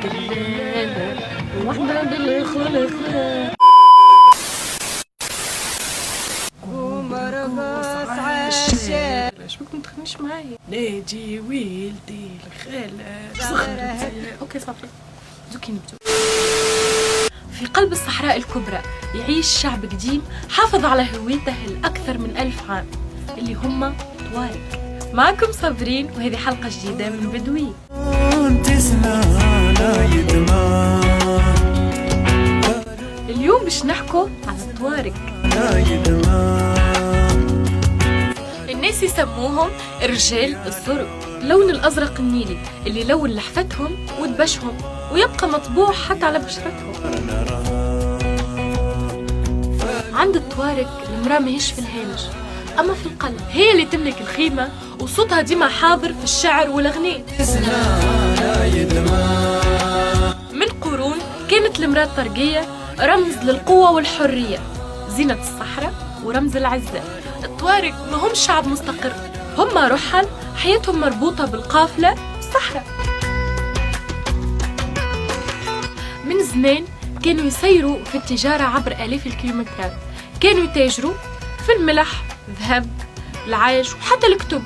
كلنا واحنا بالخلق ومرقص عشان ايش بك متخنيش معايا ناجي ولدي الخالة اوكي صافي دوكي نبدو. في قلب الصحراء الكبرى يعيش شعب قديم حافظ على هويته الأكثر من 1000 عام اللي هم توارق. معكم صابرين وهذه حلقة جديدة من بدوي. اليوم باش نحكوا على التوارق. الناس يسموهم رجال الزرق، اللون الأزرق النيلي اللي لون لحفتهم ودبشهم ويبقى مطبوع حتى على بشرتهم. عند التوارق المرأة ماهيش في الهامش أما في القلب، هي اللي تملك الخيمة وصوتها ديما حاضر في الشعر والأغنية. من قرون كانت المرأة الطرقية رمز للقوة والحرية، زينة الصحراء ورمز العزة. التوارق ما هم شعب مستقر، هم رحل حياتهم مربوطة بالقافلة والصحراء. من زمان كانوا يسيروا في التجارة عبر آلاف الكيلومترات، كانوا يتاجروا في الملح، الذهب، العاج وحتى الكتب.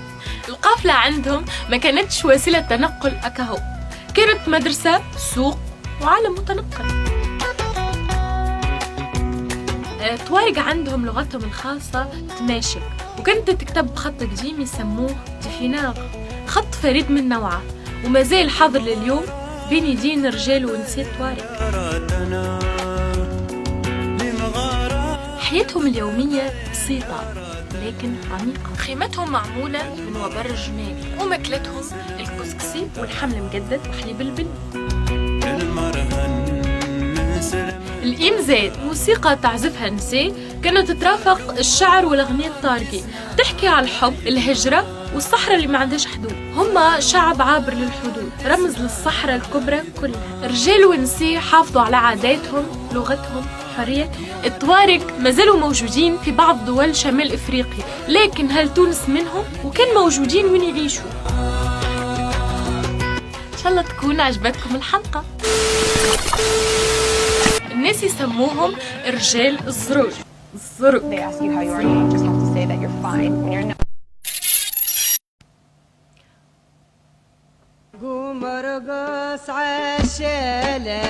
القافلة عندهم ما كانتش وسيلة تنقل أكهو، كانت مدرسة، سوق وعالم متنقل. التوارق عندهم لغتهم الخاصة تماشك، وكانت تكتب بخط قديم يسموه دفيناغ، خط فريد من نوعه وما زال حاضر لليوم بين يدين رجال ونساء توارق. حياتهم اليومية بسيطة لكن عميقة. خيمتهم معمولة من وبر الجمال وماكلتهم الكسكسي والحمل المجدد وحليب البن. الإمزاد موسيقى تعزفها النساء كانت تترافق الشعر والأغنية الطارقي، تحكي على الحب، الهجرة والصحراء اللي ما عندهاش حدود. هم شعب عابر للحدود، رمز للصحراء الكبرى كلها. رجال ونساء حافظوا على عاداتهم، لغتهم، حريتهم. التوارق ما زالوا موجودين في بعض دول شمال افريقيا، لكن هل تونس منهم؟ وكان موجودين وين يعيشوا؟ ان شاء الله تكون عجبتكم الحلقة. الناس يسموهم رجال الزرق. الزرق. قوم ارقص عالشالة